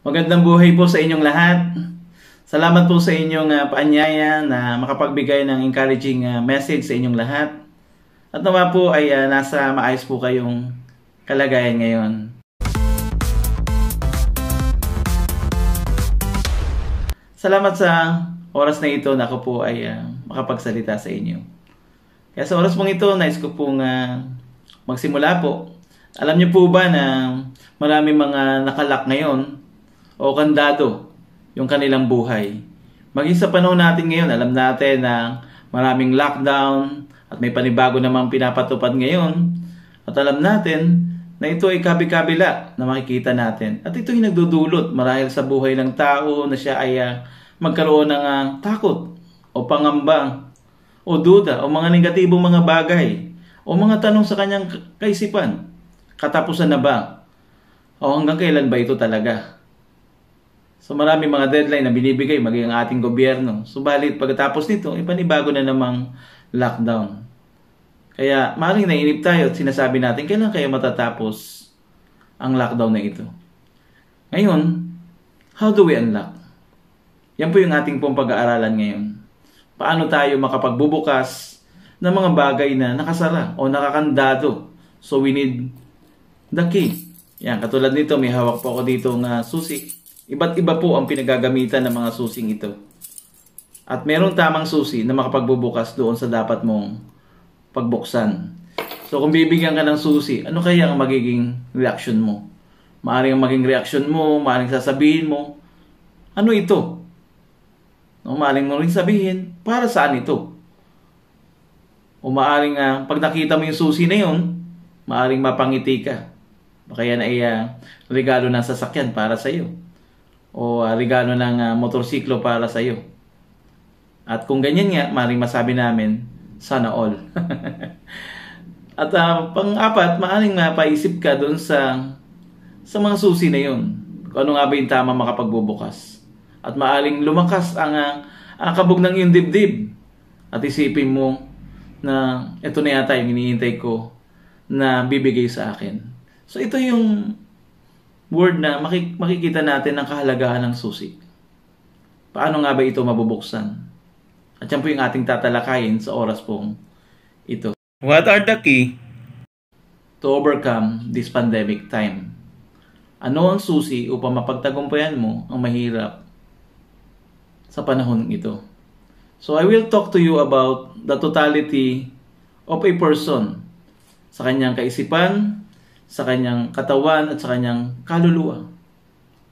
Magandang buhay po sa inyong lahat. Salamat po sa inyong paanyaya na makapagbigay ng encouraging message sa inyong lahat. At nawa po ay nasa maayos po kayong kalagayan ngayon. Salamat sa oras na ito na ako po ay makapagsalita sa inyo. Kaya sa oras pong ito, nais ko pong magsimula po. Alam niyo po ba na marami mga nakalak ngayon o kandado yung kanilang buhay? Maging sa panahon natin ngayon, alam natin na maraming lockdown at may panibago namang pinapatupad ngayon. At alam natin na ito ay kabi-kabila na makikita natin. At ito ay nagdudulot marahil sa buhay ng tao na siya ay magkaroon ng takot o pangamba o duda o mga negatibong mga bagay o mga tanong sa kanyang kaisipan. Katapusan na ba? O hanggang kailan ba ito talaga? So marami mga deadline na binibigay maging ang ating gobyerno. Subalit pagkatapos nito, ipanibago na namang lockdown. Kaya maaaring nainip tayo at sinasabi natin, kailan kaya matatapos ang lockdown na ito? Ngayon, how do we unlock? Yan po yung ating pong pag-aaralan ngayon. Paano tayo makapagbubukas ng mga bagay na nakasara o nakakandado? So we need the key. Yan, katulad nito, may hawak po ako dito ng susi. Iba't iba po ang pinagagamitan ng mga susing ito. At merong tamang susi na makapagbubukas doon sa dapat mong pagbuksan. So kung bibigyan ka ng susi, ano kaya ang magiging reaction mo? Maaaring ang maging reaction mo, maaaring sasabihin mo, ano ito? No, maaaring mo rin sabihin, para saan ito? O maaaring pag nakita mo yung susi na yun, maaaring mapangiti ka. Baka yan ay regalo ng sasakyan para sa iyo. O regalo ng motorsiklo para sa iyo. At kung ganyan nga, maaaring masabi namin, sana all. At pang-apat, maaaring mapaisip ka doon sa mga susi na yun. Kung ano nga ba yung tama makapagbubukas. At maaaring lumakas ang kabog ng iyong dibdib. At isipin mo na ito na yata yung hinihintay ko na bibigay sa akin. So ito yung word na makikita natin ang kahalagahan ng susi. Paano nga ba ito mabubuksan? At yan po yung ating tatalakayin sa oras pong ito. What are the key to overcome this pandemic time? Ano ang susi upang mapagtagumpayan mo ang mahirap sa panahon ito? So I will talk to you about the totality of a person sa kanyang kaisipan, sa kanyang katawan at sa kanyang kaluluwa.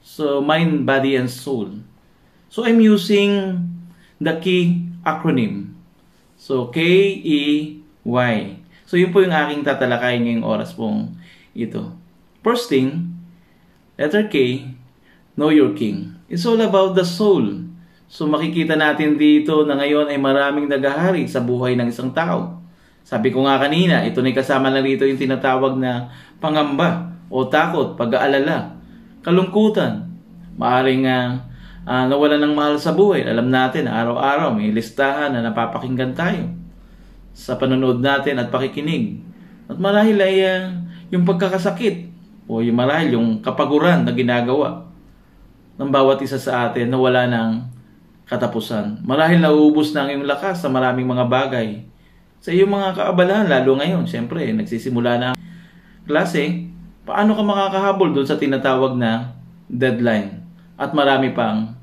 So, mind, body, and soul. So, I'm using the key acronym. So, K-E-Y. So, yun po yung aking tatalakayin ngayong oras pong ito. First thing, letter K, know your king. It's all about the soul. So, makikita natin dito na ngayon ay maraming naghahari sa buhay ng isang tao. Sabi ko nga kanina, ito na kasama na rito yung tinatawag na pangamba o takot, pag-aalala, kalungkutan. Maaring nawala ng mahal sa buhay. Alam natin, araw-araw may listahan na napapakinggan tayo sa panonood natin at pakikinig. At marahil ay yung pagkakasakit o yung marahil yung kapaguran na ginagawa ng bawat isa sa atin na wala ng katapusan. Marahil nauubos na ang iyong lakas sa maraming mga bagay. Sa iyong mga kaabalahan, lalo ngayon, siyempre, nagsisimula na ang klase, paano ka makakahabol doon sa tinatawag na deadline? At marami pang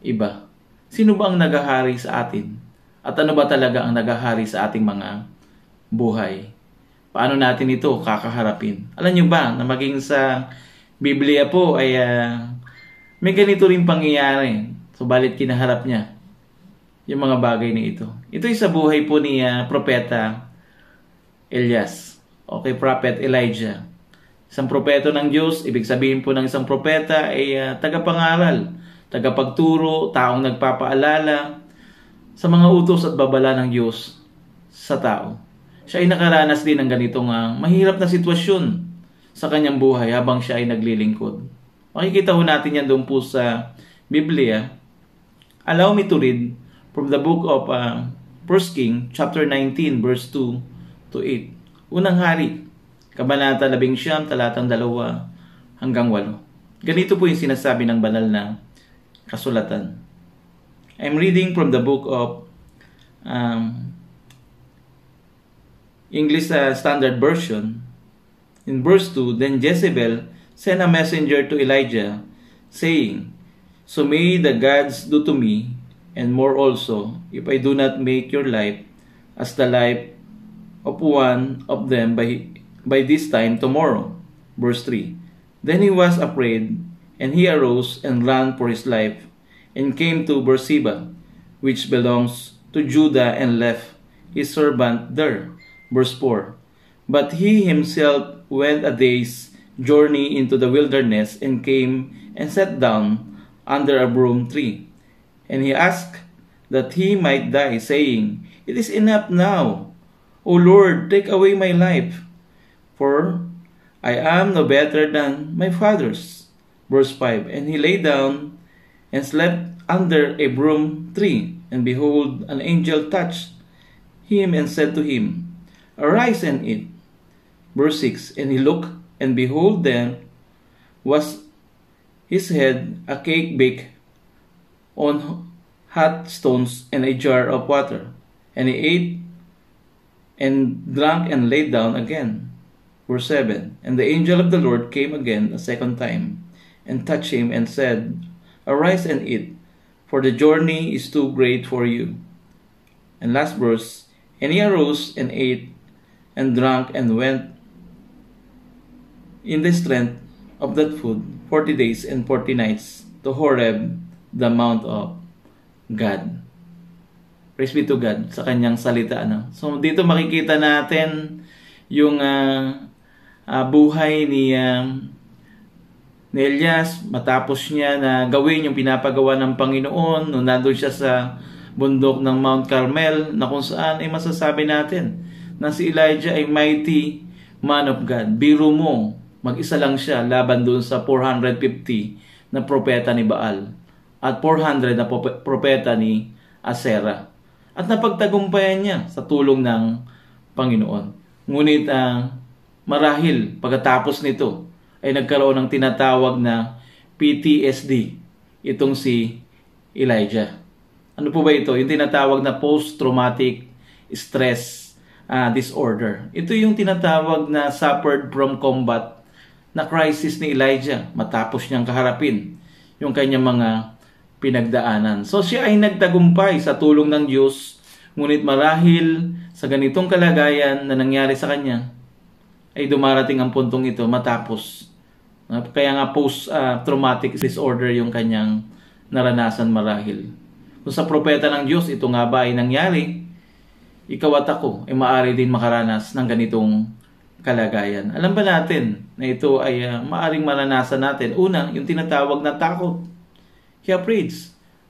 iba. Sino ba ang naghahari sa atin? At ano ba talaga ang naghahari sa ating mga buhay? Paano natin ito kakaharapin? Alam niyo ba na maging sa Biblia po ay may ganito rin pangyayari. Subalit kinaharap niya yung mga bagay na ito. Ito ay sa buhay po ni Propeta Elias. Okay, Prophet Elijah. Isang propeto ng Diyos, ibig sabihin po ng isang propeta ay tagapangaral, tagapagturo, taong nagpapaalala sa mga utos at babala ng Diyos sa tao. Siya ay nakaranas din ng ganitong mahirap na sitwasyon sa kanyang buhay habang siya ay naglilingkod. Makikita ho natin yan doon po sa Biblia. Allow me to read from the book of 1 King, chapter 19, verse 2 to 8. Unang Hari, Kabanata 11, talatang 2 hanggang 8. Ganito po yung sinasabi ng banal na kasulatan. I'm reading from the book of English Standard Version. In verse 2, Then Jezebel sent a messenger to Elijah, saying, So may the gods do to me, and more also, if I do not make your life as the life of one of them by this time tomorrow. Verse 3, Then he was afraid, and he arose and ran for his life, and came to Beersheba, which belongs to Judah, and left his servant there. Verse 4, But he himself went a day's journey into the wilderness, and came and sat down under a broom tree. And he asked that he might die, saying, It is enough now, O Lord, take away my life, for I am no better than my fathers. Verse 5, And he lay down and slept under a broom tree, and behold, an angel touched him and said to him, Arise and eat. Verse 6, And he looked, and behold, there was his head a cake baked on hot stones and a jar of water. And he ate and drank and lay down again. Verse 7, And the angel of the Lord came again a second time, and touched him and said, Arise and eat, for the journey is too great for you. And last verse, And he arose and ate and drank and went in the strength of that food 40 days and 40 nights to Horeb, the mount of God. Praise be to God sa kanyang salita. So dito makikita natin yung buhay ni Elias matapos niya na gawin yung pinapagawa ng Panginoon nung nandun siya sa bundok ng Mount Carmel, na kung saan ay masasabi natin na si Elijah ay mighty man of God. Biro mo, mag-isa lang siya laban doon sa 450 na propeta ni Baal at 400 na propeta ni Asera. At napagtagumpayan niya sa tulong ng Panginoon. Ngunit marahil pagkatapos nito ay nagkaroon ng tinatawag na PTSD itong si Elijah. Ano po ba ito? Yung tinatawag na post-traumatic stress disorder. Ito yung tinatawag na suffered from combat na crisis ni Elijah matapos niyang kaharapin yung kanyang mga pinagdaanan. So siya ay nagtagumpay sa tulong ng Diyos, ngunit marahil sa ganitong kalagayan na nangyari sa kanya, ay dumarating ang puntong ito matapos. Kaya nga post-traumatic disorder yung kanyang naranasan marahil. Kung sa propeta ng Diyos, ito nga ba ay nangyari, ikaw at ako ay maaari din makaranas ng ganitong kalagayan. Alam ba natin na ito ay maaring maranasan natin? Una, yung tinatawag na takot. He afraid.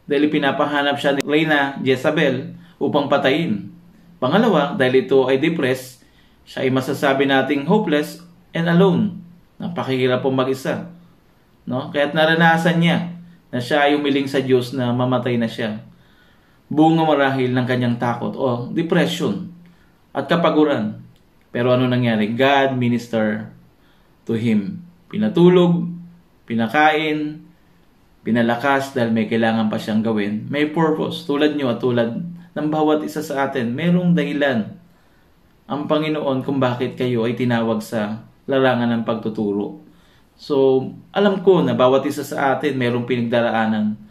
Dahil pinapahanap siya ni Reyna Jezebel upang patayin. Pangalawa, dahil ito ay depressed, siya ay masasabi nating hopeless and alone. Napakahirap pong mag-isa. No? Kaya't naranasan niya na siya ay umiling sa Diyos na mamatay na siya. Bunga marahil ng kanyang takot o depression at kapaguran. Pero ano nangyari? God ministered to him. Pinatulog, pinakain, pinalakas dahil may kailangan pa siyang gawin. May purpose. Tulad nyo at tulad ng bawat isa sa atin, merong dahilan ang Panginoon kung bakit kayo ay tinawag sa larangan ng pagtuturo. So, alam ko na bawat isa sa atin merong pinagdaraanan.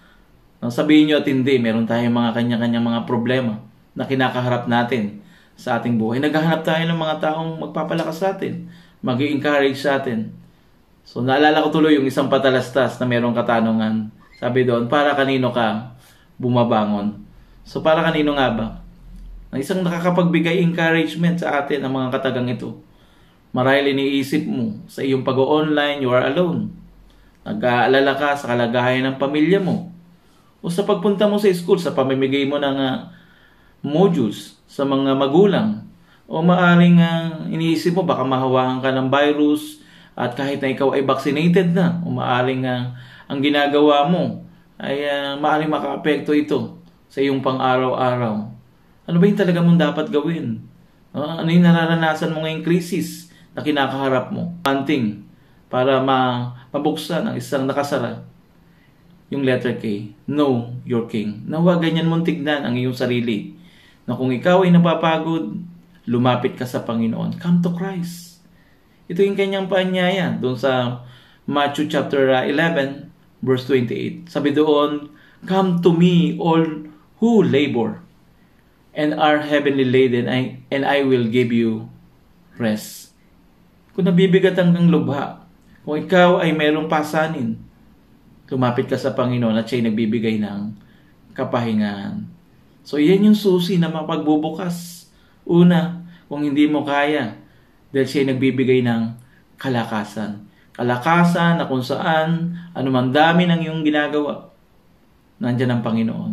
Sabihin nyo at hindi, meron tayong mga kanya-kanyang mga problema na kinakaharap natin sa ating buhay. Naghahanap tayo ng mga taong magpapalakas sa atin, mag-i-encourage sa atin. So, naalala ko tuloy yung isang patalastas na merong katanungan. Sabi doon, para kanino ka bumabangon? So, para kanino nga ba? Ang isang nakakapagbigay encouragement sa atin ang mga katagang ito. Marahil iniisip mo sa iyong pag-online, you are alone. Nag-aalala ka sa kalagayan ng pamilya mo. O sa pagpunta mo sa school, sa pamimigay mo ng modules sa mga magulang. O maaring iniisip mo, baka mahawakan ka ng virus at kahit na ikaw ay vaccinated na, o maaring ang ginagawa mo ay maaring makaapekto ito sa iyong pang-araw-araw. Ano ba yung talaga mong dapat gawin? Ano yung nararanasan mo ngayong krisis na kinakaharap mo? One thing para mabuksan ang isang nakasara, yung letter K. Know your King. Nawa ganyan mong tignan ang iyong sarili. Na kung ikaw ay napapagod, lumapit ka sa Panginoon. Come to Christ. Ito yung kanyang paanyaya doon sa Matthew chapter 11, verse 28. Sabi doon, come to me all who labor and are heavily laden, and I will give you rest. Kung nabibigatan kang lubha, kung ikaw ay mayroong pasanin, lumapit ka sa Panginoon at siya'y nagbibigay ng kapahingahan. So, yan yung susi na mapagbubukas. Una, kung hindi mo kaya, dahil siya'y nagbibigay ng kalakasan. Kalakasan na kung saan, anumang dami ng iyong ginagawa, nandyan ang Panginoon.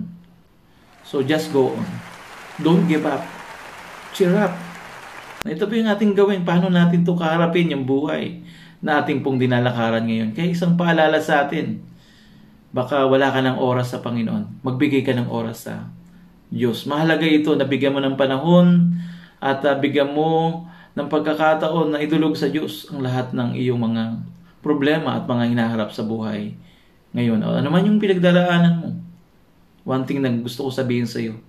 So, just go on. Don't give up. Cheer up. Ito po yung ating gawin. Paano natin ito kaharapin yung buhay na ating pong dinalakaran ngayon? Kaya isang paalala sa atin, baka wala ka ng oras sa Panginoon. Magbigay ka ng oras sa Diyos. Mahalaga ito na bigyan mo ng panahon at bigyan mo ng pagkakataon na idulog sa Diyos ang lahat ng iyong mga problema at mga hinaharap sa buhay ngayon. Ano man yung pinagdaraanan mo. One thing na gusto ko sabihin sa iyo,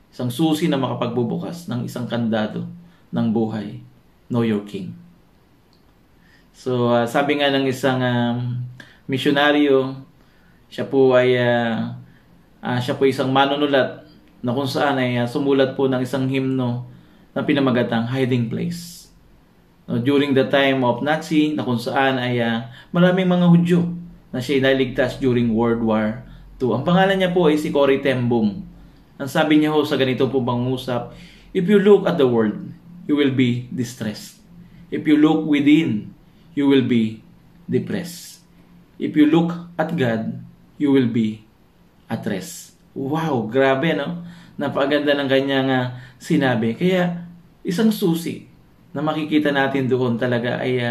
isang susi na makapagbubukas ng isang kandado ng buhay. Know your King. So, sabi nga ng isang misyonaryo, siya po ay isang manunulat na kung saan ay sumulat po ng isang himno na pinamagatang Hiding Place. No, during the time of Nazi, na kung saan ay maraming mga Hudyo na siya naligtas during World War II. Ang pangalan niya po ay si Corrie ten Boom. Ang sabi niya ho sa ganito po bang usap, if you look at the world, you will be distressed. If you look within, you will be depressed. If you look at God, you will be at rest. Wow, grabe no? Napakaganda ng kanyang sinabi. Kaya isang susi na makikita natin doon talaga ay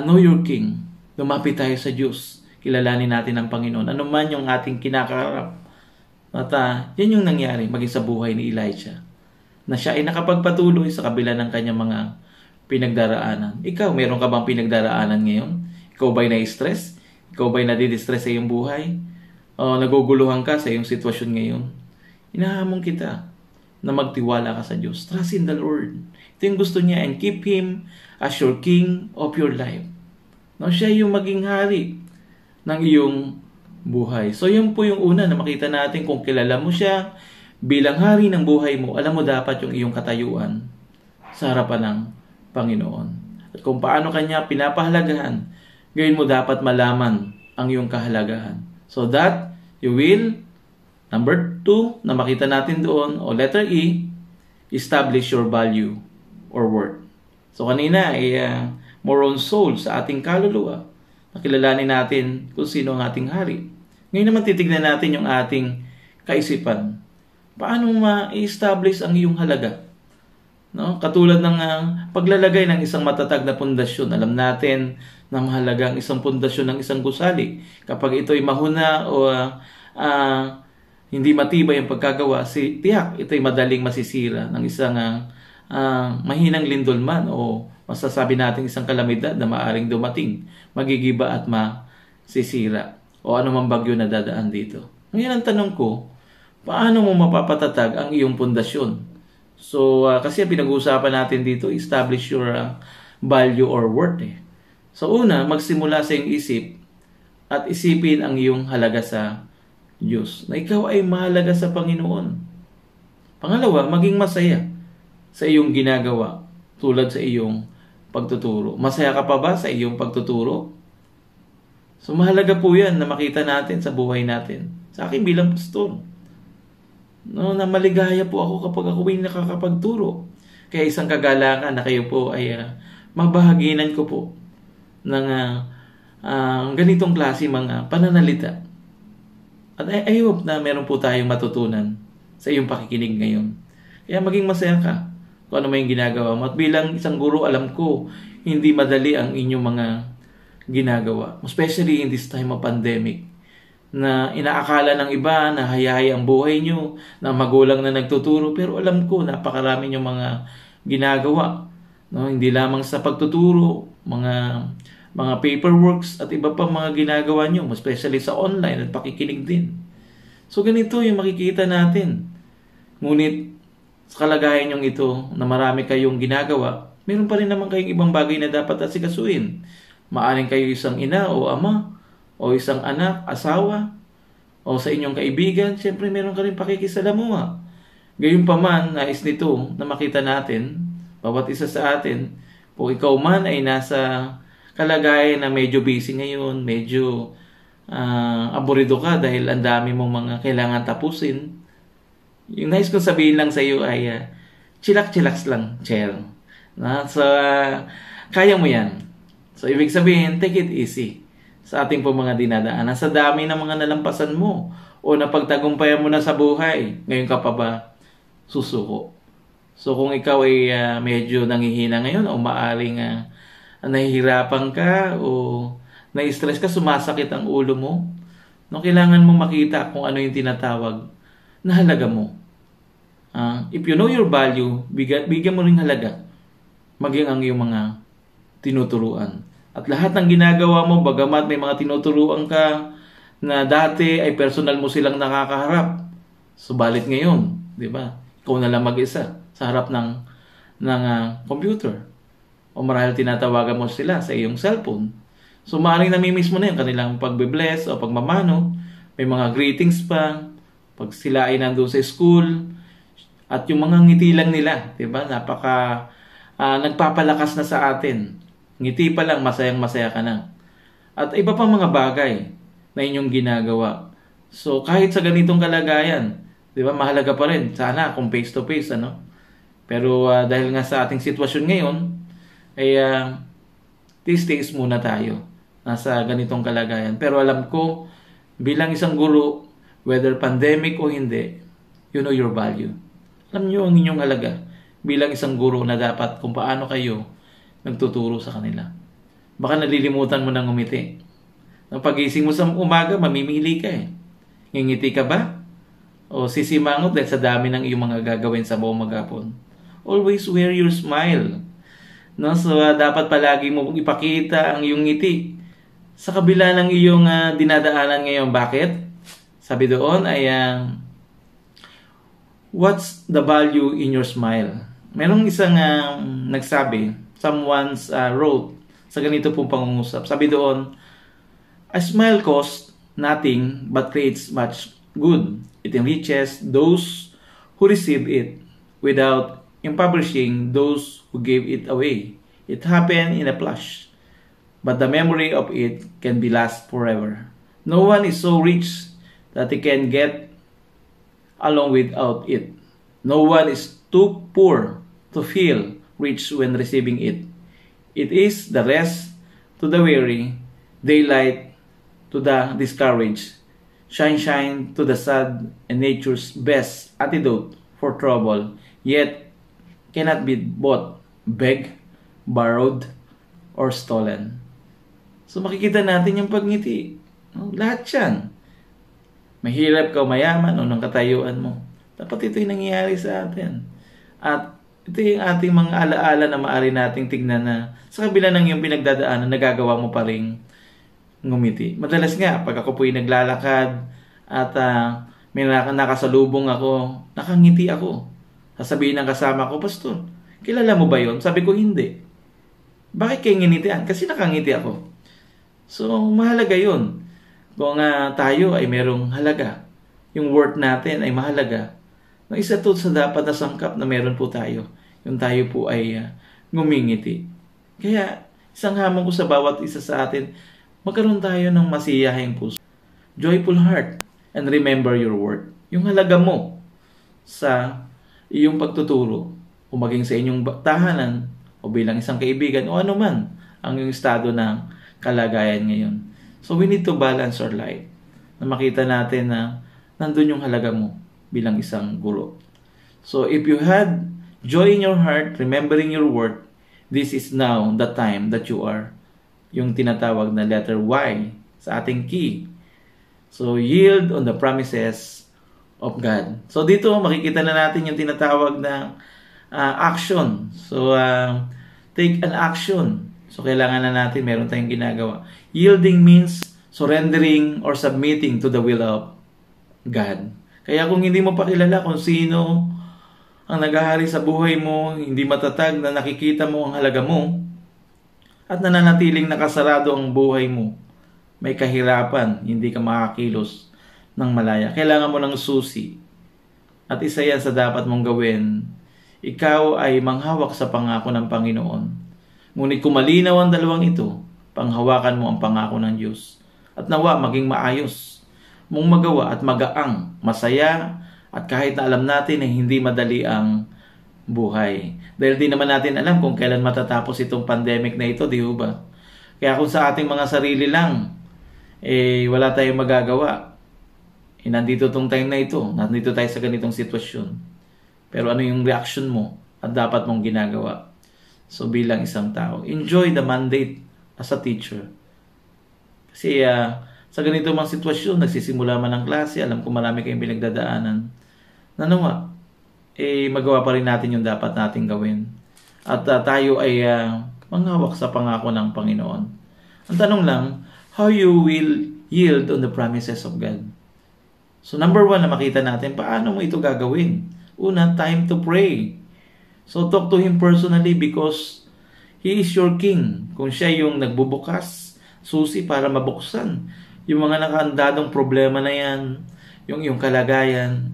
know your King. Lumapit tayo sa Diyos. Kilalanin natin ang Panginoon. Ano man yung ating kinakaharap. At yan yung nangyari maging sa buhay ni Elijah. Na siya ay nakapagpatuloy sa kabila ng kanyang mga pinagdaraanan. Ikaw, meron ka bang pinagdaraanan ngayon? Ikaw ba'y na-stress? Ikaw ba'y nadidistress sa iyong buhay? O naguguluhan ka sa iyong sitwasyon ngayon? Inahamon kita na magtiwala ka sa Diyos. Trust in the Lord. Ito yung gusto niya, and keep Him as your King of your life. No, siya yung maging hari ng iyong buhay. So yun po yung una na makita natin kung kilala mo siya bilang hari ng buhay mo. Alam mo dapat yung iyong katayuan sa harapan ng Panginoon. At kung paano kanya pinapahalagahan, gayon mo dapat malaman ang iyong kahalagahan. So that you will, number 2, na makita natin doon, o letter E, establish your value or worth. So kanina ay more on soul sa ating kaluluwa. Nakilalanin natin kung sino ang ating hari. Ngayon naman titignan natin yung ating kaisipan. Paano ma-establish ang iyong halaga? No? Katulad ng paglalagay ng isang matatag na pundasyon. Alam natin na mahalaga ang isang pundasyon ng isang gusali. Kapag ito'y mahuna o hindi matibay ang pagkagawa, tiyak ito'y madaling masisira ng isang mahinang lindol man o masasabi natin isang kalamidad na maaring dumating, magigiba at masisira o anumang bagyo na dadaan dito. Ngayon ang tanong ko, paano mo mapapatatag ang iyong pundasyon? So, kasi pinag-uusapan natin dito, establish your value or worth. So, una, magsimula sa iyong isip at isipin ang iyong halaga sa Diyos. Na ikaw ay mahalaga sa Panginoon. Pangalawa, maging masaya sa iyong ginagawa tulad sa iyong pagtuturo. Masaya ka pa ba sa iyong pagtuturo? So, mahalaga po yan na makita natin sa buhay natin. Sa akin bilang pastor. No, na maligaya po ako kapag ako ay nakakapagturo. Kaya isang kagalakan na kayo po ay mabahaginan ko po ng ganitong klase mga pananalita. At I hope na meron po tayong matutunan sa iyong pakikinig ngayon. Kaya maging masaya ka kung ano may ginagawa mo. At bilang isang guro, alam ko, hindi madali ang inyong mga ginagawa. Especially in this time of pandemic. Na inaakala ng iba na hayay ang buhay nyo, na magulang na nagtuturo, pero alam ko, napakarami nyo mga ginagawa. No? Hindi lamang sa pagtuturo, mga mga paperworks at iba pang mga ginagawa nyo, especially sa online at pakikinig din. So ganito yung makikita natin. Ngunit sa kalagayan yung ito na marami kayong ginagawa, meron pa rin naman kayong ibang bagay na dapat asikasuhin. Maaring kayo isang ina o ama, o isang anak, asawa, o sa inyong kaibigan, siyempre meron ka rin pakikisalamuha. Gayunpaman, nais nito na makita natin, bawat isa sa atin, kung ikaw man ay nasa kalagayan na medyo busy ngayon, medyo aburido ka dahil ang dami mong mga kailangan tapusin, yung nais kong sabihin lang sa iyo ay chillax lang, chill. So, kaya mo yan. So, ibig sabihin, take it easy sa ating po mga dinadaanan. Sa dami ng mga nalampasan mo o napagtagumpayan mo na sa buhay, ngayon ka pa ba susuko? So, kung ikaw ay medyo nangihina ngayon o maaring nahihirapan ka o na-stress ka, sumasakit ang ulo mo, no, kailangan mo makita kung ano yung tinatawag na halaga mo. If you know your value, bigyan mo rin halaga maging ang iyong mga tinuturuan. At lahat ng ginagawa mo, bagamat may mga tinuturuan ka na dati ay personal mo silang nakakaharap, subalit ngayon, di ba? Ikaw na lang mag-isa sa harap ng computer. O marahil tinatawagan mo sila sa iyong cellphone. So maaaring namimiss mo na yung kanilang pagbe-bless o pagmamano. May mga greetings pa. Pag sila ay nandun sa school. At yung mga ngiti lang nila, di ba? Nagpapalakas na sa atin. Ngiti pa lang, masayang-masaya ka na. At iba pang mga bagay na inyong ginagawa. So kahit sa ganitong kalagayan, di ba, mahalaga pa rin. Sana kung face-to-face, ano? Pero dahil nga sa ating sitwasyon ngayon, ay tiis muna tayo. Nasa ganitong kalagayan. Pero alam ko, bilang isang guro, whether pandemic o hindi, you know your value. Alam nyo ang inyong halaga bilang isang guro na dapat kung paano kayo nagtuturo sa kanila. Baka nalilimutan mo nang umiti. Ang pagising mo sa umaga, mamimili ka eh. Ngingiti ka ba? O sisimangot dahil sa dami ng iyong mga gagawin sa buong maghapon? Always wear your smile. No? So, dapat palagi mo ipakita ang iyong ngiti. Sa kabila ng iyong dinadaanan ngayon. Bakit? Sabi doon ay, what's the value in your smile? Merong isang nagsabi, someone's wrote sa ganito pong pangungusap. Sabi doon, a smile costs nothing but creates much good. It enriches those who receive it without impoverishing those who gave it away. It happened in a flash, but the memory of it can be last forever. No one is so rich that he can get along without it. No one is too poor to feel rich when receiving it. It is the rest to the weary, daylight to the discouraged, shine to the sad, and nature's best antidote for trouble, yet cannot be bought, begged, borrowed, or stolen. So makikita natin yung pagngiti. Lahat yan. Mahirap ka o mayaman o ng katayuan mo. Dapat ito yung nangyayari sa atin. At ito yung ating mga alaala na maaari nating tignan na sa kabila ng iyong pinagdadaanan, nagagawa mo pa rin ngumiti. Madalas nga, pag ako po'y naglalakad at may nakasalubong ako, nakangiti ako. Sasabihin ng kasama ko, Pastor, kilala mo ba yon? Sabi ko, hindi. Bakit kayo nginitian? Kasi nakangiti ako. So, mahalaga yun. Kung tayo ay merong halaga, yung worth natin ay mahalaga, no, isa to sa dapat na sangkap na meron po tayo. Yung tayo po ay ngumingiti. Kaya, isang hamon ko sa bawat isa sa atin, magkaroon tayo ng masiyahing puso. Joyful heart. And remember your worth. Yung halaga mo sa iyong pagtuturo o maging sa inyong tahanan o bilang isang kaibigan o ano man ang iyong estado ng kalagayan ngayon. So we need to balance our life. Na makita natin na nandun yung halaga mo bilang isang guro. So if you had joy in your heart, remembering your worth, this is now the time that you are yung tinatawag na letter Y sa ating key. So yield on the promises of God. So dito makikita na natin yung tinatawag na action. So take an action. So, kailangan na natin meron tayong ginagawa. Yielding means surrendering or submitting to the will of God. Kaya kung hindi mo pa kilala kung sino ang naghahari sa buhay mo, hindi matatag na nakikita mo ang halaga mo, at nananatiling nakasarado ang buhay mo, may kahirapan, hindi ka makakilos ng malaya. Kailangan mo ng susi. At isa yan sa dapat mong gawin. Ikaw ay manghawak sa pangako ng Panginoon. Ngunit kung malinaw ang dalawang ito, panghawakan mo ang pangako ng Diyos. At nawa maging maayos mong magawa at magaang, masaya, at kahit na alam natin na hindi madali ang buhay. Dahil di naman natin alam kung kailan matatapos itong pandemic na ito, di ba? Kaya kung sa ating mga sarili lang, wala tayong magagawa. Nandito tong time na ito, nandito tayo sa ganitong sitwasyon. Pero ano yung reaction mo at dapat mong ginagawa? So bilang isang tao, enjoy the mandate as a teacher. Kasi sa ganito mang sitwasyon, nagsisimula man ang klase, alam ko marami kayong pinagdadaanan. Nanawa, magawa pa rin natin yung dapat nating gawin. At tayo ay manghawak sa pangako ng Panginoon. Ang tanong lang, how you will yield on the promises of God. So number 1 na makita natin, paano mo ito gagawin? Una, time to pray. So talk to Him personally because He is your King. Kung siya yung nagbubukas, susi para mabuksan yung mga nakaandadong problema na yan, yung kalagayan,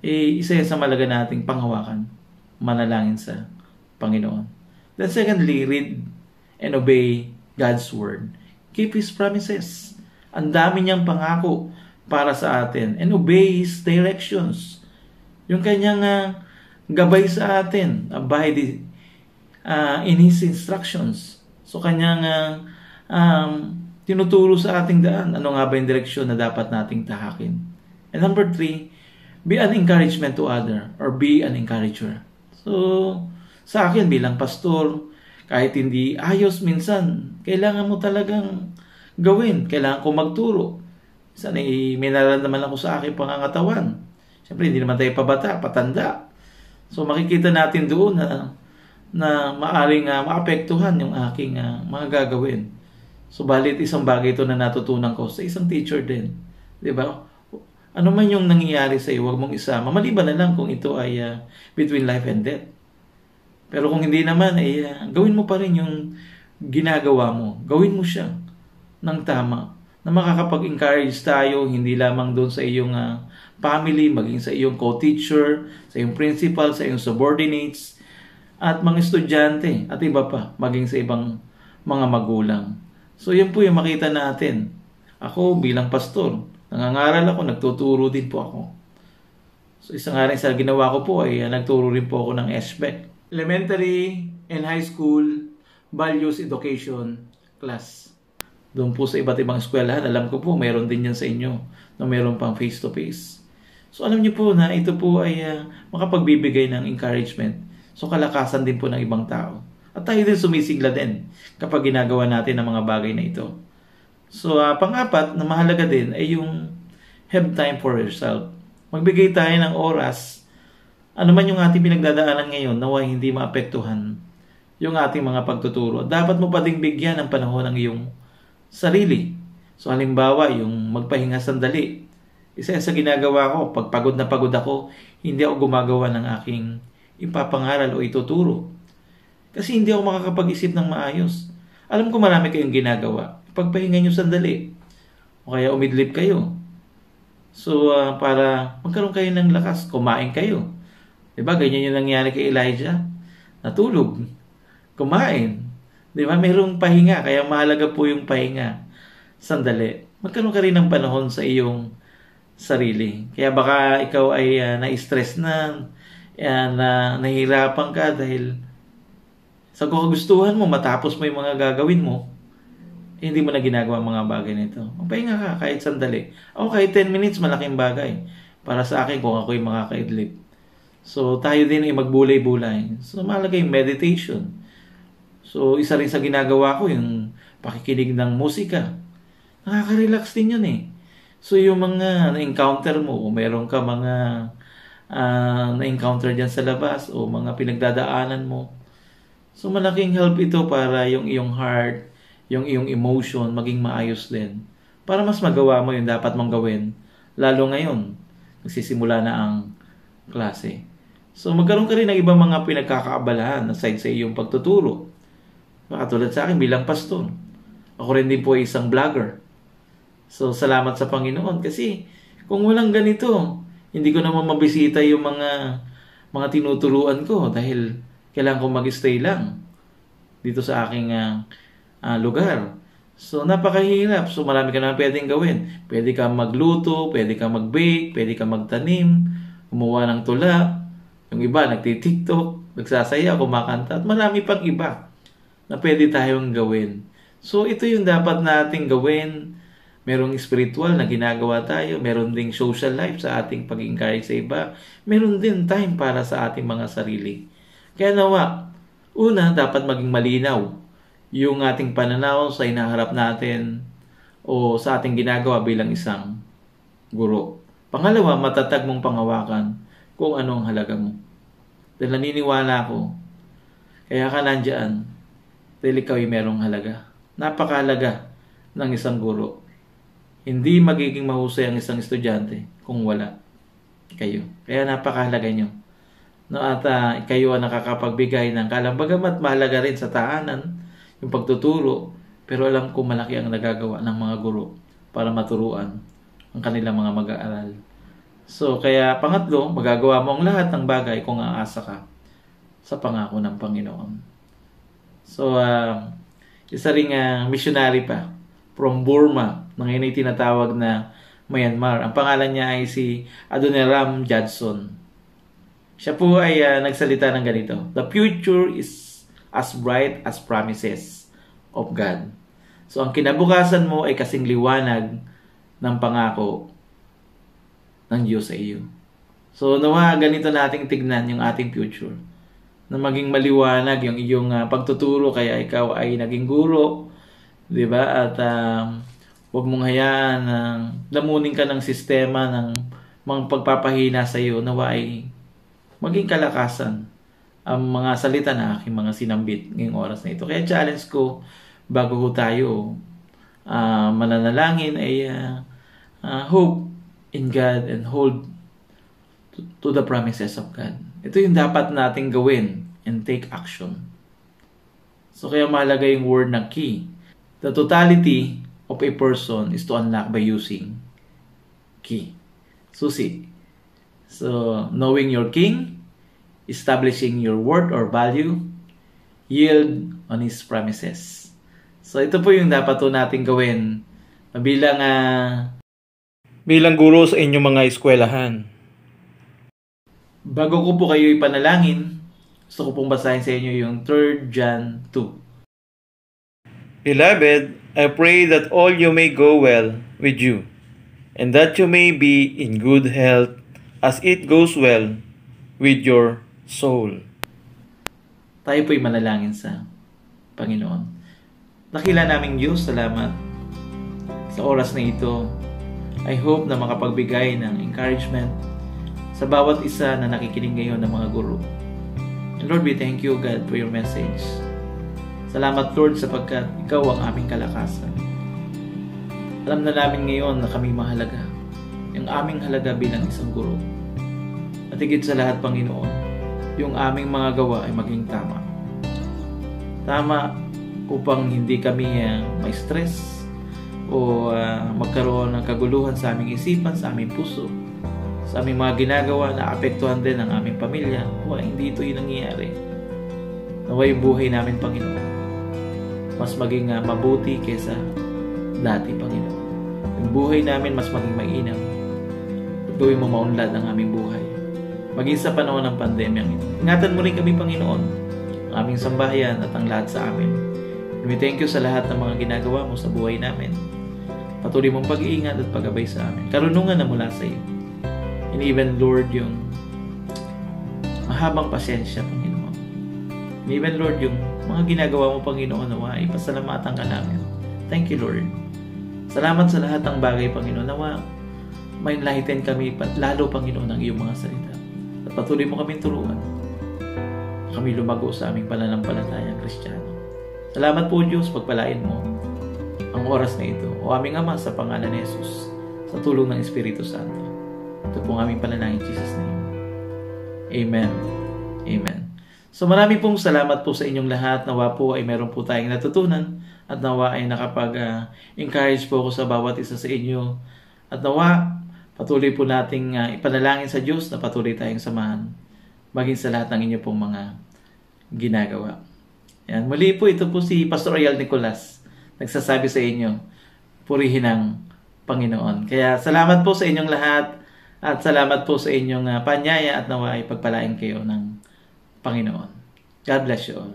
isa yan sa malaga nating panghawakan, manalangin sa Panginoon. Then secondly, read and obey God's Word. Keep His promises. Ang dami niyang pangako para sa atin. And obey His directions. Yung kanyang gabay sa atin, abide in His instructions. So kanyang tinuturo sa ating daan. Ano nga ba yung direksyon na dapat nating tahakin? And number 3, be an encouragement to other or be an encourager. So sa akin bilang pastor, kahit hindi ayos minsan, kailangan mo talagang gawin. Kailangan ko magturo. Minsan may nararamdaman ako sa aking pangangatawan. Siyempre, hindi naman tayo pabata, patanda. So makikita natin doon na maaring maapektuhan yung aking mga gagawin. So balit isang bagay ito na natutunan ko sa isang teacher din. 'Di ba? Ano man yung nangyayari sa iyo, huwag mong isama. Maliban na lang kung ito ay between life and death. Pero kung hindi naman, gawin mo pa rin yung ginagawa mo. Gawin mo siya ng tama. Na makakapag-encourage tayo, hindi lamang doon sa iyong family, maging sa iyong co-teacher, sa iyong principal, sa iyong subordinates, at mga estudyante, at iba pa, maging sa ibang mga magulang. So yan po yung makita natin. Ako bilang pastor, nangangaral ako, nagtuturo din po ako. So isa nga rin sa ginawa ko po ay nagturo rin po ako ng SBEC. Elementary and High School Values Education class. Doon po sa iba't ibang eskwelahan, alam ko po, mayroon din yan sa inyo na mayroon pang face-to-face. So alam niyo po na ito po ay makapagbibigay ng encouragement. So kalakasan din po ng ibang tao. At tayo din sumisigla din kapag ginagawa natin ang mga bagay na ito. So pang-apat na mahalaga din ay yung have time for yourself. Magbigay tayo ng oras. Ano man yung ating pinagdadaanan ngayon, naway hindi maapektuhan yung ating mga pagtuturo. Dapat mo pa ding bigyan ng panahon ng iyong sarili. So halimbawa, yung magpahinga sandali. Isa sa ginagawa ko, pag pagod na pagod ako, hindi ako gumagawa ng aking ipapangaral o ituturo. Kasi hindi ako makakapag-isip ng maayos. Alam ko marami kayong ginagawa. Pagpahinga nyo sandali. O kaya umidlip kayo. So, para magkaroon kayo ng lakas, kumain kayo. Diba? Ganyan yung nangyari kay Elijah. Natulog. Kumain. Diba? Mayroong pahinga. Kaya mahalaga po yung pahinga. Sandali. Magkaroon ka rin ng panahon sa iyong sarili. Kaya baka ikaw ay na-stress na nahihirapan ka dahil sa kagustuhan mo, matapos mo yung mga gagawin mo, hindi mo na ginagawa mga bagay nito. Magpahinga ka kahit sandali. Ako kahit 10 minutes, malaking bagay. Para sa akin kung ako yung makakaidlip. So tayo din ay magbulay-bulay. So mahalaga yung meditation. So isa rin sa ginagawa ko yung pakikinig ng musika. Nakaka-relax din yun eh. So yung mga na-encounter mo, o meron ka mga na-encounter dyan sa labas, o mga pinagdadaanan mo, So malaking help ito para yung iyong heart, yung iyong emotion maging maayos din. Para mas magawa mo yung dapat mong gawin. Lalo ngayon, nagsisimula na ang klase. So magkaroon ka rin ng ibang mga pinagkakaabalahan aside sa iyong pagtuturo. Katulad sa akin bilang pastor. Ako rin din po ay isang vlogger. So salamat sa Panginoon kasi kung walang ganito, hindi ko naman mabisita yung mga tinuturuan ko dahil kailangan ko mag-stay lang dito sa aking lugar. So napakahirap. So marami ka naman pwedeng gawin. Pwede ka magluto, pwede ka mag-bake, pwede ka magtanim, gumawa ng tula. Yung iba, nagti-TikTok, nagsasaya, kumakanta, at marami pang iba na pwede tayong gawin. So, ito yung dapat nating gawin. Merong spiritual na ginagawa tayo. Meron ding social life sa ating pag-encourage sa iba. Meron din time para sa ating mga sarili. Kaya nawa, una, dapat maging malinaw yung ating pananaw sa hinaharap natin o sa ating ginagawa bilang isang guro. Pangalawa, matatag mong pangawakan kung ano ang halaga mo. Dahil naniniwala ko, kaya ka nandyan, dahil ikaw ay merong halaga. Napakahalaga ng isang guro. Hindi magiging mahusay ang isang estudyante kung wala kayo. Kaya napakahalaga nyo. No, at kayo ang nakakapagbigay ng kalambagamat mahalaga rin sa tahanan, yung pagtuturo, pero alam ko malaki ang nagagawa ng mga guro para maturuan ang kanilang mga mag-aaral. So, kaya pangatlo, magagawa mo ang lahat ng bagay kung aasa ka sa pangako ng Panginoon. So, isa ring missionary pa from Burma, na ngayon ay tinatawag na Myanmar. Ang pangalan niya ay si Adoniram Judson. Siya po ay nagsalita ng ganito: "The future is as bright as promises of God." So, ang kinabukasan mo ay kasing liwanag ng pangako ng Diyos sa iyo. So, nawa ganito nating tignan yung ating future. Na maging maliwanag yung iyong pagtuturo kaya ikaw ay naging guro, 'di ba? At huwag mong hayaan na lamunin ka ng sistema ng mga pagpapahina sa iyo. Nawa ay maging kalakasan ang mga salita na aking mga sinambit ngayong oras na ito. Kaya challenge ko bago ko tayo mananalangin ay hope in God and hold to the promises of God. Ito yung dapat nating gawin and take action. So kaya mahalaga yung word na key. The totality of a person is to unlock by using key. Susi. So knowing your king, establishing your worth or value, yield on His promises. So ito po yung dapat po nating gawin bilang guro sa inyong mga eskwelahan. Bago ko po kayo ipanalangin, gusto ko pong basahin sa inyo yung 3 John 2. Beloved, I pray that all you may go well with you, and that you may be in good health as it goes well with your soul. Tayo po'y manalangin sa Panginoon. Dakila naming Diyos, salamat sa oras na ito. I hope na makapagbigay ng encouragement sa bawat isa na nakikinig ngayon ng mga guro. And Lord, we thank you, God, for your message. Salamat, Lord, sapagkat ikaw ang aming kalakasan. Alam na namin ngayon na kami mahalaga. Yung aming halaga bilang isang guro. At higit sa lahat, Panginoon, yung aming mga gawa ay maging tama. Tama upang hindi kami may stress o magkaroon ng kaguluhan sa aming isipan, sa aming puso, sa aming mga ginagawa na apektuhan din ang aming pamilya. Hindi ito yung nangyayari. Nawa yung buhay namin, Panginoon, mas maging mabuti kesa dati, Panginoon. Yung buhay namin mas maging mainam. At gawin mo maunlad ang aming buhay. Maging sa panahon ng pandemyang ito. Ingatan mo rin kami, Panginoon, ang aming sambahayan at ang lahat sa amin. And we thank you sa lahat ng mga ginagawa mo sa buhay namin. Patuloy mong pag-iingat at pag-abay sa amin. Karunungan na mula sa iyo. And even, Lord, yung mahabang pasensya, Panginoon. And even, Lord, yung mga ginagawa mo, Panginoon, nawa, ipasalamatan ka namin. Thank you, Lord. Salamat sa lahat ng bagay, Panginoon. Nawa, may enlighten kami, lalo, Panginoon, ang iyong mga salita. At patuloy mo kaming turuan. kami lumago sa aming pananampalatayang Kristiyano. Salamat po Diyos, pagpalain mo ang oras na ito. O aming Ama, sa pangalan ni Jesus, sa tulong ng Espiritu Santo. Ito po ang aming panalangin, Jesus' name. Amen. Amen. So marami pong salamat po sa inyong lahat. Nawa po ay meron po tayong natutunan at nawa ay nakapag-encourage po ako sa bawat isa sa inyo. At nawa patuloy po nating ipanalangin sa Diyos na patuloy tayong samahan maging sa lahat ng inyo pong mga ginagawa. Yan. Muli po, ito po si Pastor Ariel Nicolas nagsasabi sa inyo, purihin ang Panginoon. Kaya salamat po sa inyong lahat at salamat po sa inyong panyaya at nawa ay pagpalain kayo ng Panginoon. God bless you all.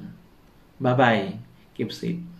Bye-bye. Keep safe.